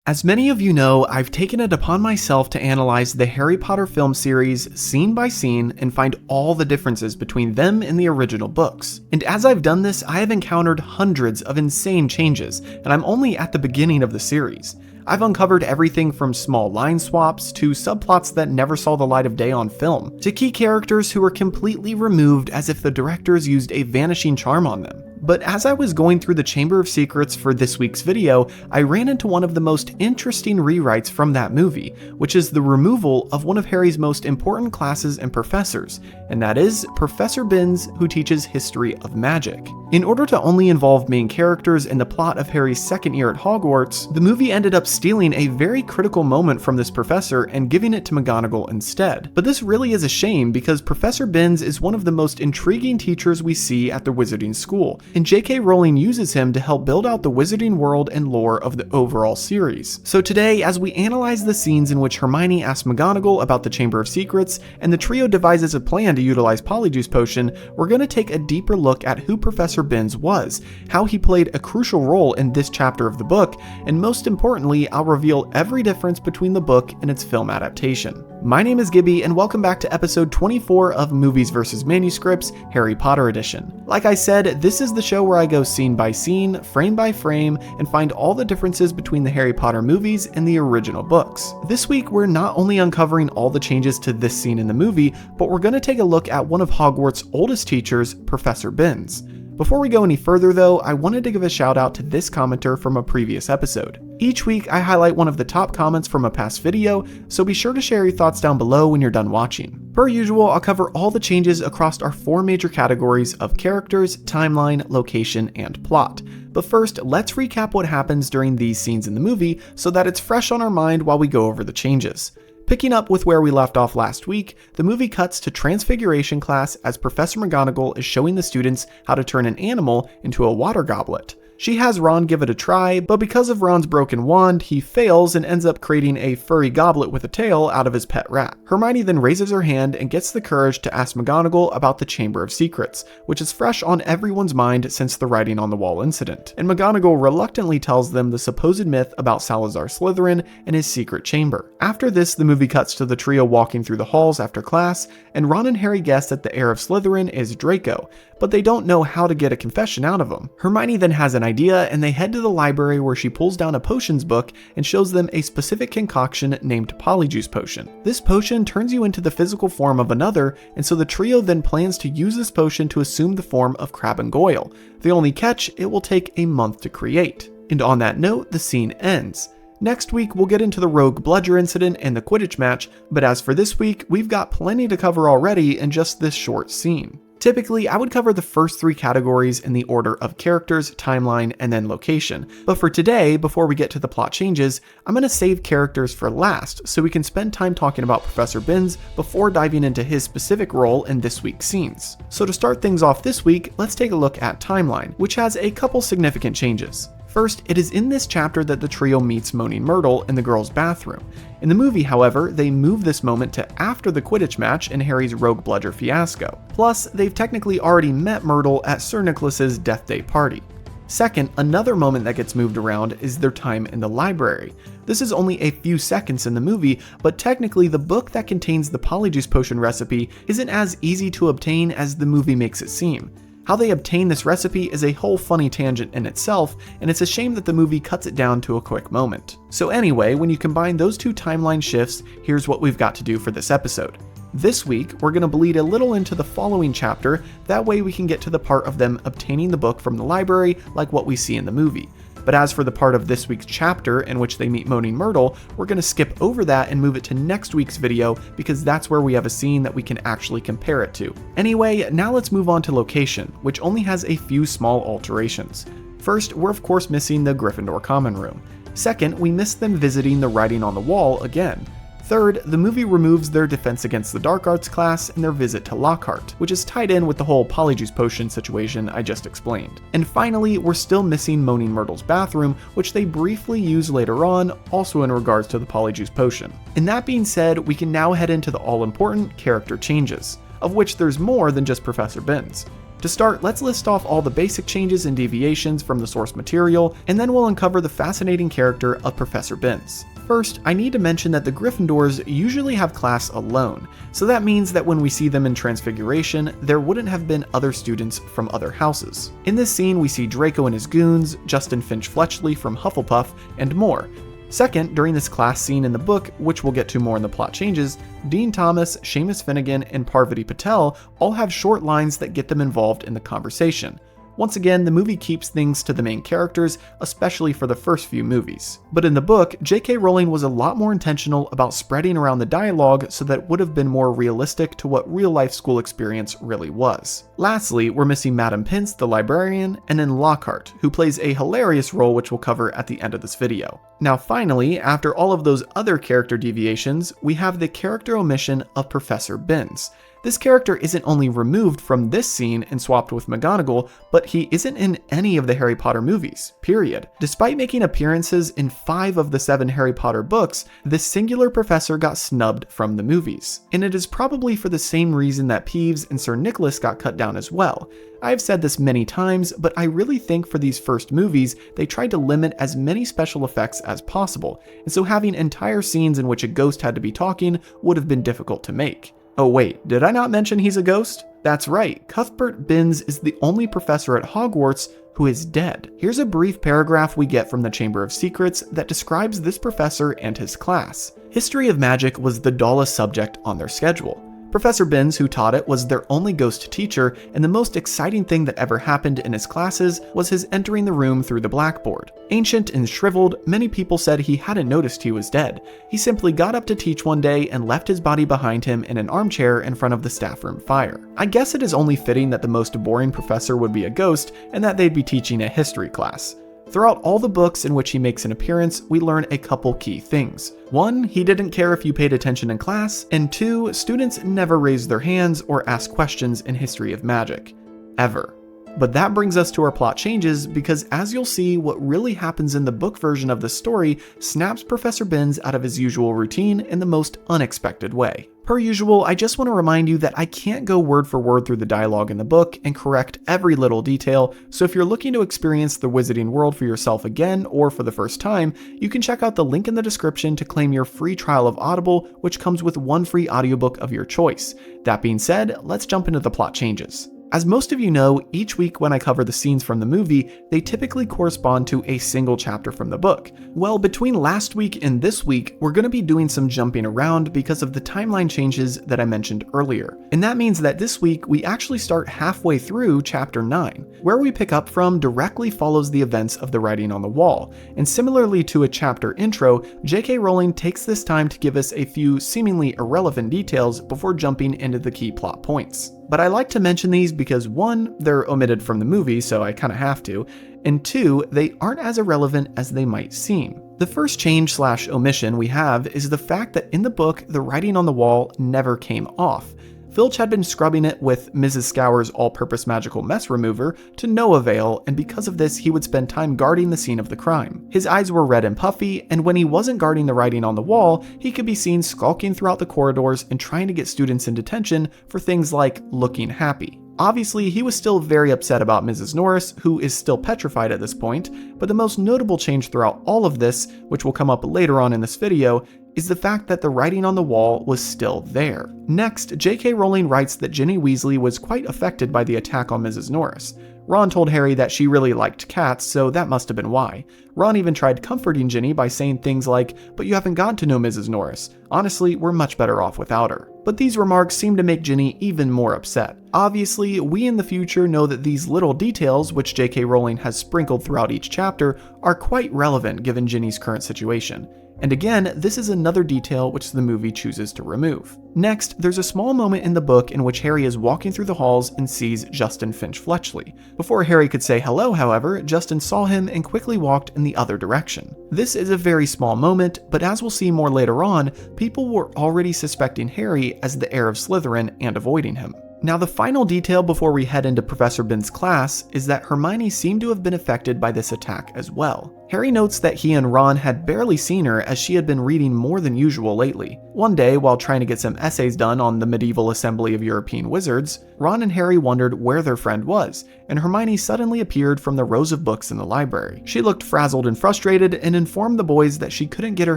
As many of you know, I've taken it upon myself to analyze the Harry Potter film series scene by scene and find all the differences between them and the original books. And as I've done this, I have encountered hundreds of insane changes, and I'm only at the beginning of the series. I've uncovered everything from small line swaps to subplots that never saw the light of day on film, to key characters who were completely removed as if the directors used a vanishing charm on them. But as I was going through the Chamber of Secrets for this week's video, I ran into one of the most interesting rewrites from that movie, which is the removal of one of Harry's most important classes and professors, and that is Professor Binns, who teaches history of magic. In order to only involve main characters in the plot of Harry's second year at Hogwarts, the movie ended up stealing a very critical moment from this professor and giving it to McGonagall instead. But this really is a shame because Professor Binns is one of the most intriguing teachers we see at the Wizarding School, and J.K. Rowling uses him to help build out the Wizarding world and lore of the overall series. So today, as we analyze the scenes in which Hermione asks McGonagall about the Chamber of Secrets, and the trio devises a plan to utilize Polyjuice Potion, we're going to take a deeper look at who Professor Binns was, how he played a crucial role in this chapter of the book, and most importantly, I'll reveal every difference between the book and its film adaptation. My name is Gibby, and welcome back to episode 24 of Movies vs. Manuscripts, Harry Potter edition. Like I said, this is the show where I go scene by scene, frame by frame, and find all the differences between the Harry Potter movies and the original books. This week, we're not only uncovering all the changes to this scene in the movie, but we're going to take a look at one of Hogwarts' oldest teachers, Professor Binns. Before we go any further though, I wanted to give a shout out to this commenter from a previous episode. Each week I highlight one of the top comments from a past video, so be sure to share your thoughts down below when you're done watching. Per usual, I'll cover all the changes across our four major categories of characters, timeline, location, and plot. But first, let's recap what happens during these scenes in the movie so that it's fresh on our mind while we go over the changes. Picking up with where we left off last week, the movie cuts to Transfiguration class as Professor McGonagall is showing the students how to turn an animal into a water goblet. She has Ron give it a try, but because of Ron's broken wand, he fails and ends up creating a furry goblet with a tail out of his pet rat. Hermione then raises her hand and gets the courage to ask McGonagall about the Chamber of Secrets, which is fresh on everyone's mind since the writing on the wall incident. And McGonagall reluctantly tells them the supposed myth about Salazar Slytherin and his secret chamber. After this, the movie cuts to the trio walking through the halls after class, and Ron and Harry guess that the heir of Slytherin is Draco, but they don't know how to get a confession out of him. Hermione then has an idea, and they head to the library where she pulls down a potions book and shows them a specific concoction named Polyjuice Potion. This potion turns you into the physical form of another, and so the trio then plans to use this potion to assume the form of Crabbe and Goyle. The only catch, it will take a month to create. And on that note, the scene ends. Next week, we'll get into the Rogue Bludger incident and the Quidditch match, but as for this week, we've got plenty to cover already in just this short scene. Typically, I would cover the first three categories in the order of characters, timeline, and then location. But for today, before we get to the plot changes, I'm going to save characters for last so we can spend time talking about Professor Binns before diving into his specific role in this week's scenes. So to start things off this week, let's take a look at timeline, which has a couple significant changes. First, it is in this chapter that the trio meets Moaning Myrtle in the girls' bathroom. In the movie, however, they move this moment to after the Quidditch match and Harry's Rogue Bludger fiasco. Plus, they've technically already met Myrtle at Sir Nicholas's Death Day party. Second, another moment that gets moved around is their time in the library. This is only a few seconds in the movie, but technically the book that contains the Polyjuice Potion recipe isn't as easy to obtain as the movie makes it seem. How they obtain this recipe is a whole funny tangent in itself, and it's a shame that the movie cuts it down to a quick moment. So anyway, when you combine those two timeline shifts, here's what we've got to do for this episode. This week, we're going to bleed a little into the following chapter, that way we can get to the part of them obtaining the book from the library like what we see in the movie. But as for the part of this week's chapter in which they meet Moaning Myrtle, we're going to skip over that and move it to next week's video because that's where we have a scene that we can actually compare it to. Anyway, now let's move on to location, which only has a few small alterations. First, we're of course missing the Gryffindor common room. Second, we miss them visiting the writing on the wall again. Third, the movie removes their Defense Against the Dark Arts class and their visit to Lockhart, which is tied in with the whole Polyjuice Potion situation I just explained. And finally, we're still missing Moaning Myrtle's bathroom, which they briefly use later on, also in regards to the Polyjuice Potion. And that being said, we can now head into the all-important character changes, of which there's more than just Professor Binns. To start, let's list off all the basic changes and deviations from the source material, and then we'll uncover the fascinating character of Professor Binns. First, I need to mention that the Gryffindors usually have class alone, so that means that when we see them in Transfiguration, there wouldn't have been other students from other houses. In this scene, we see Draco and his goons, Justin Finch-Fletchley from Hufflepuff, and more. Second, during this class scene in the book, which we'll get to more in the plot changes, Dean Thomas, Seamus Finnegan, and Parvati Patel all have short lines that get them involved in the conversation. Once again, the movie keeps things to the main characters, especially for the first few movies. But in the book, J.K. Rowling was a lot more intentional about spreading around the dialogue so that it would have been more realistic to what real-life school experience really was. Lastly, we're missing Madam Pince, the librarian, and then Lockhart, who plays a hilarious role which we'll cover at the end of this video. Now finally, after all of those other character deviations, we have the character omission of Professor Binns. This character isn't only removed from this scene and swapped with McGonagall, but he isn't in any of the Harry Potter movies, period. Despite making appearances in 5 of the 7 Harry Potter books, this singular professor got snubbed from the movies. And it is probably for the same reason that Peeves and Sir Nicholas got cut down as well. I've said this many times, but I really think for these first movies, they tried to limit as many special effects as possible, and so having entire scenes in which a ghost had to be talking would have been difficult to make. Oh wait, did I not mention he's a ghost? That's right, Cuthbert Binns is the only professor at Hogwarts who is dead. Here's a brief paragraph we get from the Chamber of Secrets that describes this professor and his class. History of magic was the dullest subject on their schedule. Professor Binns, who taught it, was their only ghost teacher, and the most exciting thing that ever happened in his classes was his entering the room through the blackboard. Ancient and shriveled, many people said he hadn't noticed he was dead. He simply got up to teach one day and left his body behind him in an armchair in front of the staff room fire. I guess it is only fitting that the most boring professor would be a ghost and that they'd be teaching a history class. Throughout all the books in which he makes an appearance, we learn a couple key things. 1, he didn't care if you paid attention in class, and 2, students never raised their hands or asked questions in History of Magic. Ever. But that brings us to our plot changes because as you'll see, what really happens in the book version of the story snaps Professor Binns out of his usual routine in the most unexpected way. Per usual, I just want to remind you that I can't go word for word through the dialogue in the book and correct every little detail, so if you're looking to experience the Wizarding World for yourself again or for the first time, you can check out the link in the description to claim your free trial of Audible, which comes with 1 free audiobook of your choice. That being said, let's jump into the plot changes. As most of you know, each week when I cover the scenes from the movie, they typically correspond to a single chapter from the book. Well, between last week and this week, we're going to be doing some jumping around because of the timeline changes that I mentioned earlier. And that means that this week, we actually start halfway through chapter 9. Where we pick up from directly follows the events of the writing on the wall. And similarly to a chapter intro, J.K. Rowling takes this time to give us a few seemingly irrelevant details before jumping into the key plot points. But I like to mention these because 1, they're omitted from the movie, so I kinda have to, and 2, they aren't as irrelevant as they might seem. The first change/omission we have is the fact that in the book, the writing on the wall never came off. Filch had been scrubbing it with Mrs. Scour's all-purpose magical mess remover to no avail, and because of this, he would spend time guarding the scene of the crime. His eyes were red and puffy, and when he wasn't guarding the writing on the wall, he could be seen skulking throughout the corridors and trying to get students in detention for things like looking happy. Obviously, he was still very upset about Mrs. Norris, who is still petrified at this point, but the most notable change throughout all of this, which will come up later on in this video, is the fact that the writing on the wall was still there. Next, J.K. Rowling writes that Ginny Weasley was quite affected by the attack on Mrs. Norris. Ron told Harry that she really liked cats, so that must have been why. Ron even tried comforting Ginny by saying things like, "But you haven't gotten to know Mrs. Norris. Honestly, we're much better off without her." But these remarks seem to make Ginny even more upset. Obviously, we in the future know that these little details, which J.K. Rowling has sprinkled throughout each chapter, are quite relevant given Ginny's current situation. And again, this is another detail which the movie chooses to remove. Next, there's a small moment in the book in which Harry is walking through the halls and sees Justin Finch-Fletchley. Before Harry could say hello, however, Justin saw him and quickly walked in the other direction. This is a very small moment, but as we'll see more later on, people were already suspecting Harry as the heir of Slytherin and avoiding him. Now, the final detail before we head into Professor Binns' class is that Hermione seemed to have been affected by this attack as well. Harry notes that he and Ron had barely seen her as she had been reading more than usual lately. One day, while trying to get some essays done on the medieval assembly of European wizards, Ron and Harry wondered where their friend was, and Hermione suddenly appeared from the rows of books in the library. She looked frazzled and frustrated and informed the boys that she couldn't get her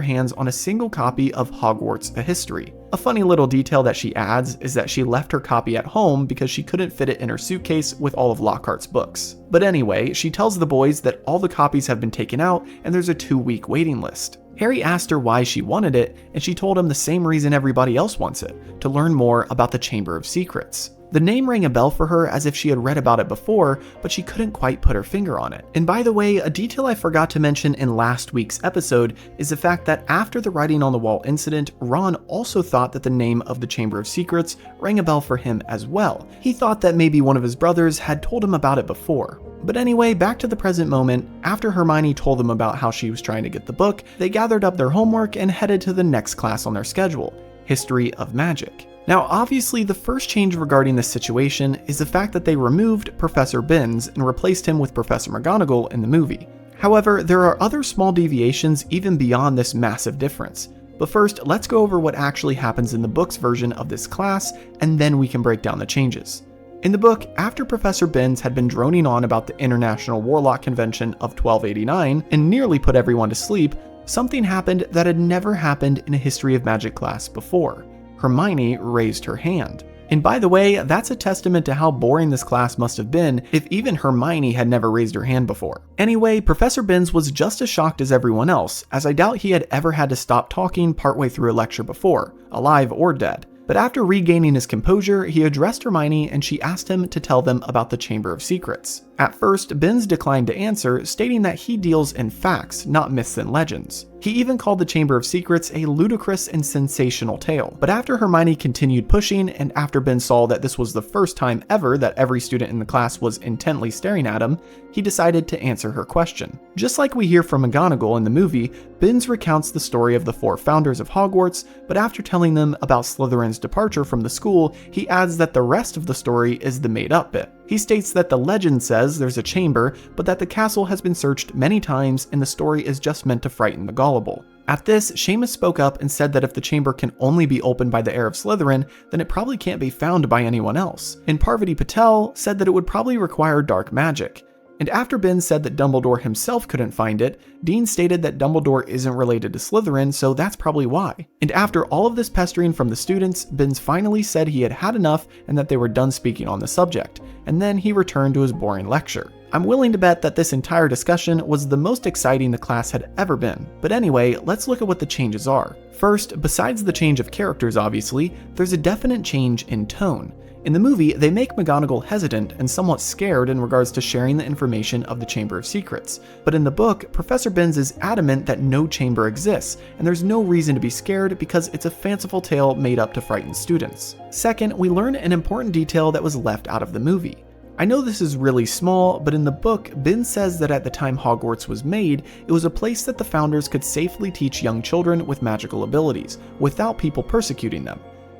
hands on a single copy of Hogwarts: A History. A funny little detail that she adds is that she left her copy at home because she couldn't fit it in her suitcase with all of Lockhart's books. But anyway, she tells the boys that all the copies have been taken out and there's a 2-week waiting list. Harry asked her why she wanted it, and she told him the same reason everybody else wants it, to learn more about the Chamber of Secrets. The name rang a bell for her as if she had read about it before, but she couldn't quite put her finger on it. And by the way, a detail I forgot to mention in last week's episode is the fact that after the writing on the wall incident, Ron also thought that the name of the Chamber of Secrets rang a bell for him as well. He thought that maybe one of his brothers had told him about it before. But anyway, back to the present moment. After Hermione told them about how she was trying to get the book, they gathered up their homework and headed to the next class on their schedule, History of Magic. Now, obviously, the first change regarding this situation is the fact that they removed Professor Binns and replaced him with Professor McGonagall in the movie. However, there are other small deviations even beyond this massive difference. But first, let's go over what actually happens in the book's version of this class, and then we can break down the changes. In the book, after Professor Binns had been droning on about the International Warlock Convention of 1289 and nearly put everyone to sleep, something happened that had never happened in a History of Magic class before. Hermione raised her hand. And by the way, that's a testament to how boring this class must have been if even Hermione had never raised her hand before. Anyway, Professor Binns was just as shocked as everyone else, as I doubt he had ever had to stop talking partway through a lecture before, alive or dead. But after regaining his composure, he addressed Hermione and she asked him to tell them about the Chamber of Secrets. At first, Binns declined to answer, stating that he deals in facts, not myths and legends. He even called the Chamber of Secrets a ludicrous and sensational tale. But after Hermione continued pushing, and after Binns saw that this was the first time ever that every student in the class was intently staring at him, he decided to answer her question. Just like we hear from McGonagall in the movie, Binns recounts the story of the 4 founders of Hogwarts, but after telling them about Slytherin's departure from the school, he adds that the rest of the story is the made-up bit. He states that the legend says there's a chamber, but that the castle has been searched many times and the story is just meant to frighten the gullible. At this, Seamus spoke up and said that if the chamber can only be opened by the heir of Slytherin, then it probably can't be found by anyone else. And Parvati Patel said that it would probably require dark magic. And after Binns said that Dumbledore himself couldn't find it, Dean stated that Dumbledore isn't related to Slytherin, so that's probably why. And after all of this pestering from the students, Binns finally said he had had enough and that they were done speaking on the subject, and then he returned to his boring lecture. I'm willing to bet that this entire discussion was the most exciting the class had ever been. But anyway, let's look at what the changes are. First, besides the change of characters obviously, there's a definite change in tone. In the movie, they make McGonagall hesitant and somewhat scared in regards to sharing the information of the Chamber of Secrets. But in the book, Professor Binns is adamant that no chamber exists, and there's no reason to be scared because it's a fanciful tale made up to frighten students. Second, we learn an important detail that was left out of the movie. I know this is really small, but in the book, Binns says that at the time Hogwarts was made, it was a place that the founders could safely teach young children with magical abilities, without people persecuting them.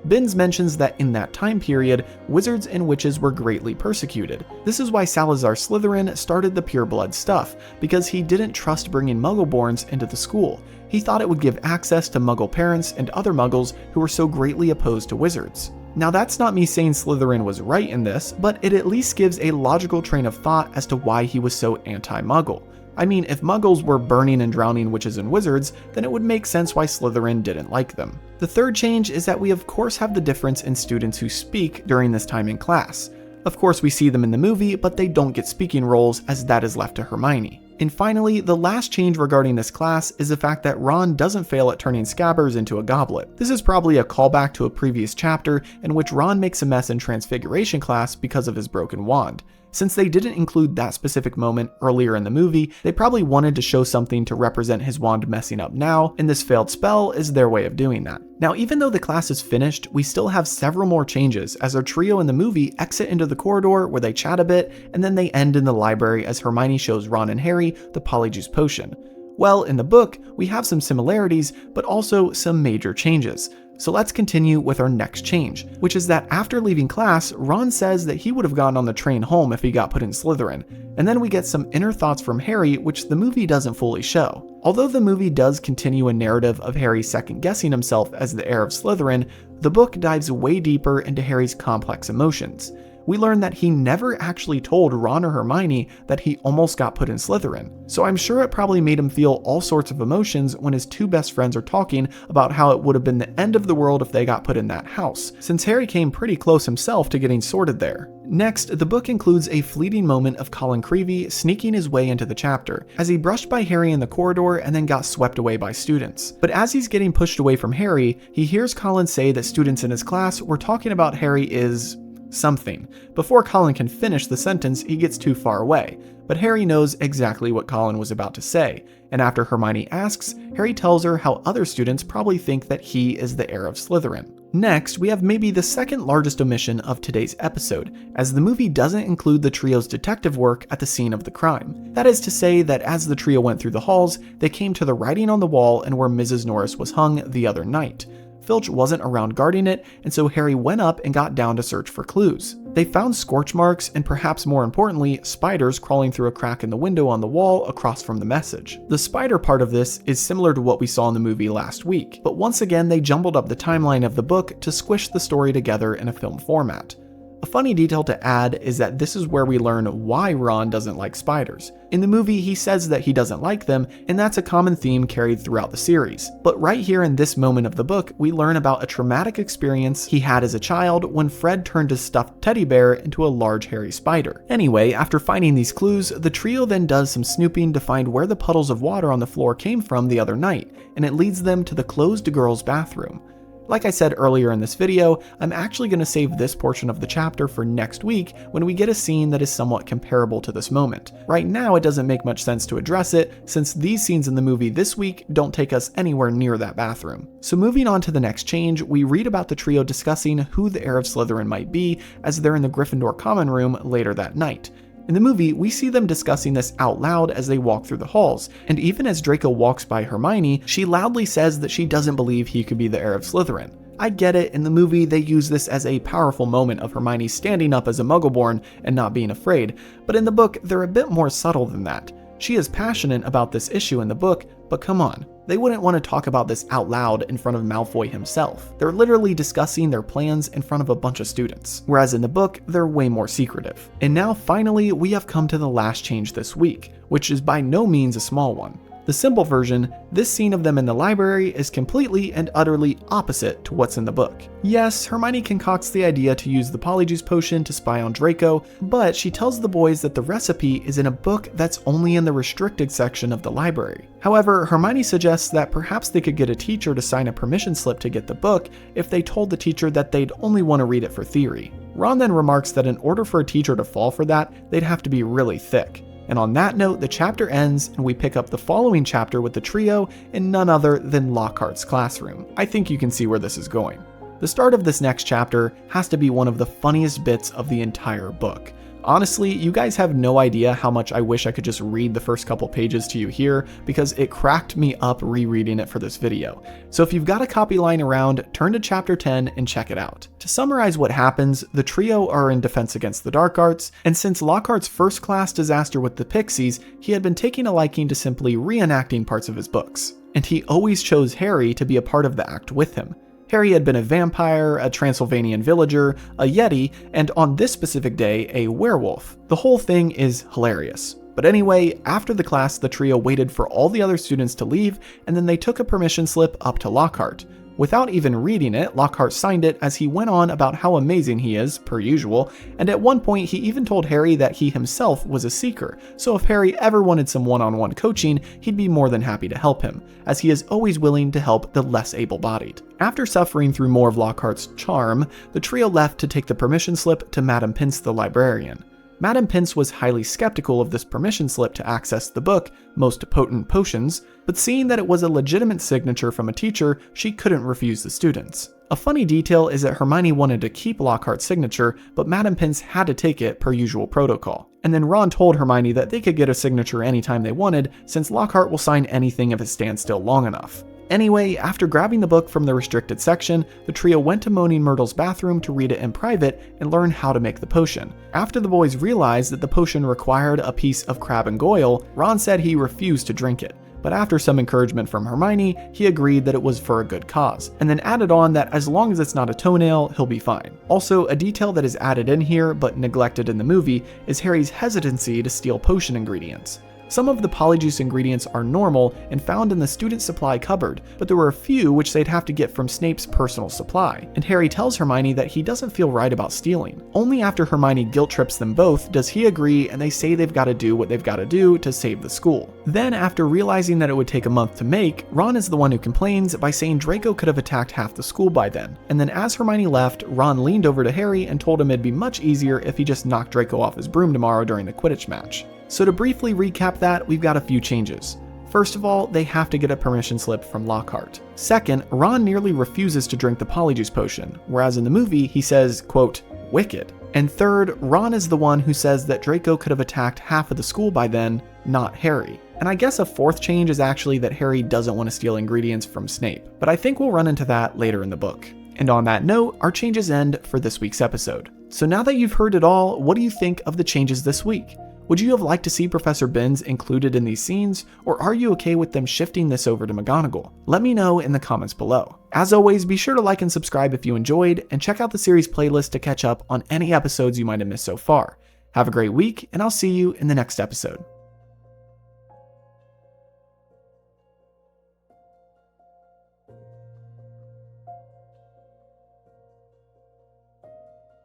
Binns mentions that in that time period, wizards and witches were greatly persecuted. This is why Salazar Slytherin started the pureblood stuff, because he didn't trust bringing Muggleborns into the school. He thought it would give access to Muggle parents and other Muggles who were so greatly opposed to wizards. Now that's not me saying Slytherin was right in this, but it at least gives a logical train of thought as to why he was so anti-Muggle. I mean, if Muggles were burning and drowning witches and wizards, then it would make sense why Slytherin didn't like them. The third change is that we of course have the difference in students who speak during this time in class. Of course we see them in the movie, but they don't get speaking roles as that is left to Hermione. And finally, the last change regarding this class is the fact that Ron doesn't fail at turning Scabbers into a goblet. This is probably a callback to a previous chapter in which Ron makes a mess in Transfiguration class because of his broken wand. Since they didn't include that specific moment earlier in the movie, they probably wanted to show something to represent his wand messing up now, and this failed spell is their way of doing that. Now, even though the class is finished, we still have several more changes as our trio in the movie exit into the corridor where they chat a bit, and then they end in the library as Hermione shows Ron and Harry the Polyjuice potion. Well, in the book, we have some similarities, but also some major changes. So let's continue with our next change, which is that after leaving class, Ron says that he would have gone on the train home if he got put in Slytherin, and then we get some inner thoughts from Harry which the movie doesn't fully show. Although the movie does continue a narrative of Harry second-guessing himself as the heir of Slytherin, the book dives way deeper into Harry's complex emotions. We learn that he never actually told Ron or Hermione that he almost got put in Slytherin, so I'm sure it probably made him feel all sorts of emotions when his two best friends are talking about how it would have been the end of the world if they got put in that house, since Harry came pretty close himself to getting sorted there. Next, the book includes a fleeting moment of Colin Creevey sneaking his way into the chapter, as he brushed by Harry in the corridor and then got swept away by students. But as he's getting pushed away from Harry, he hears Colin say that students in his class were talking about Harry is something. Before Colin can finish the sentence, he gets too far away, but Harry knows exactly what Colin was about to say, and after Hermione asks, Harry tells her how other students probably think that he is the heir of Slytherin. Next, we have maybe the second largest omission of today's episode, as the movie doesn't include the trio's detective work at the scene of the crime. That is to say that as the trio went through the halls, they came to the writing on the wall and where Mrs. Norris was hung the other night. Filch wasn't around guarding it, and so Harry went up and got down to search for clues. They found scorch marks and, perhaps more importantly, spiders crawling through a crack in the window on the wall across from the message. The spider part of this is similar to what we saw in the movie last week, but once again they jumbled up the timeline of the book to squish the story together in a film format. A funny detail to add is that this is where we learn why Ron doesn't like spiders. In the movie, he says that he doesn't like them, and that's a common theme carried throughout the series. But right here in this moment of the book, we learn about a traumatic experience he had as a child when Fred turned his stuffed teddy bear into a large hairy spider. Anyway, after finding these clues, the trio then does some snooping to find where the puddles of water on the floor came from the other night, and it leads them to the closed girls' bathroom. Like I said earlier in this video, I'm actually going to save this portion of the chapter for next week when we get a scene that is somewhat comparable to this moment. Right now it doesn't make much sense to address it, since these scenes in the movie this week don't take us anywhere near that bathroom. So moving on to the next change, we read about the trio discussing who the heir of Slytherin might be as they're in the Gryffindor common room later that night. In the movie, we see them discussing this out loud as they walk through the halls, and even as Draco walks by Hermione, she loudly says that she doesn't believe he could be the heir of Slytherin. I get it, in the movie they use this as a powerful moment of Hermione standing up as a Muggleborn and not being afraid, but in the book they're a bit more subtle than that. She is passionate about this issue in the book, but come on, they wouldn't want to talk about this out loud in front of Malfoy himself. They're literally discussing their plans in front of a bunch of students, whereas in the book, they're way more secretive. And now finally, we have come to the last change this week, which is by no means a small one. The simple version, this scene of them in the library is completely and utterly opposite to what's in the book. Yes, Hermione concocts the idea to use the Polyjuice potion to spy on Draco, but she tells the boys that the recipe is in a book that's only in the restricted section of the library. However, Hermione suggests that perhaps they could get a teacher to sign a permission slip to get the book if they told the teacher that they'd only want to read it for theory. Ron then remarks that in order for a teacher to fall for that, they'd have to be really thick. And on that note, the chapter ends and we pick up the following chapter with the trio in none other than Lockhart's classroom. I think you can see where this is going. The start of this next chapter has to be one of the funniest bits of the entire book. Honestly, you guys have no idea how much I wish I could just read the first couple pages to you here, because it cracked me up rereading it for this video. So if you've got a copy lying around, turn to chapter 10 and check it out. To summarize what happens, the trio are in defense against the dark arts, and since Lockhart's first class disaster with the Pixies, he had been taking a liking to simply reenacting parts of his books. And he always chose Harry to be a part of the act with him. Harry had been a vampire, a Transylvanian villager, a yeti, and on this specific day, a werewolf. The whole thing is hilarious. But anyway, after the class, the trio waited for all the other students to leave, and then they took a permission slip up to Lockhart. Without even reading it, Lockhart signed it as he went on about how amazing he is, per usual, and at one point he even told Harry that he himself was a seeker, so if Harry ever wanted some one-on-one coaching, he'd be more than happy to help him, as he is always willing to help the less able-bodied. After suffering through more of Lockhart's charm, the trio left to take the permission slip to Madame Pince the librarian. Madame Pince was highly skeptical of this permission slip to access the book, Most Potent Potions, but seeing that it was a legitimate signature from a teacher, she couldn't refuse the students. A funny detail is that Hermione wanted to keep Lockhart's signature, but Madame Pince had to take it per usual protocol. And then Ron told Hermione that they could get a signature anytime they wanted, since Lockhart will sign anything if it stands still long enough. Anyway, after grabbing the book from the restricted section, the trio went to Moaning Myrtle's bathroom to read it in private and learn how to make the potion. After the boys realized that the potion required a piece of crab and goyle, Ron said he refused to drink it. But after some encouragement from Hermione, he agreed that it was for a good cause, and then added on that as long as it's not a toenail, he'll be fine. Also, a detail that is added in here, but neglected in the movie, is Harry's hesitancy to steal potion ingredients. Some of the Polyjuice ingredients are normal and found in the student supply cupboard, but there were a few which they'd have to get from Snape's personal supply, and Harry tells Hermione that he doesn't feel right about stealing. Only after Hermione guilt trips them both does he agree, and they say they've got to do what they've got to do to save the school. Then, after realizing that it would take a month to make, Ron is the one who complains by saying Draco could have attacked half the school by then. And then as Hermione left, Ron leaned over to Harry and told him it'd be much easier if he just knocked Draco off his broom tomorrow during the Quidditch match. So to briefly recap that, we've got a few changes. First of all, they have to get a permission slip from Lockhart. Second, Ron nearly refuses to drink the Polyjuice potion, whereas in the movie he says, quote, wicked. And third, Ron is the one who says that Draco could have attacked half of the school by then, not Harry. And I guess a fourth change is actually that Harry doesn't want to steal ingredients from Snape, but I think we'll run into that later in the book. And on that note, our changes end for this week's episode. So now that you've heard it all, what do you think of the changes this week? Would you have liked to see Professor Binns included in these scenes, or are you okay with them shifting this over to McGonagall? Let me know in the comments below. As always, be sure to like and subscribe if you enjoyed, and check out the series playlist to catch up on any episodes you might have missed so far. Have a great week, and I'll see you in the next episode.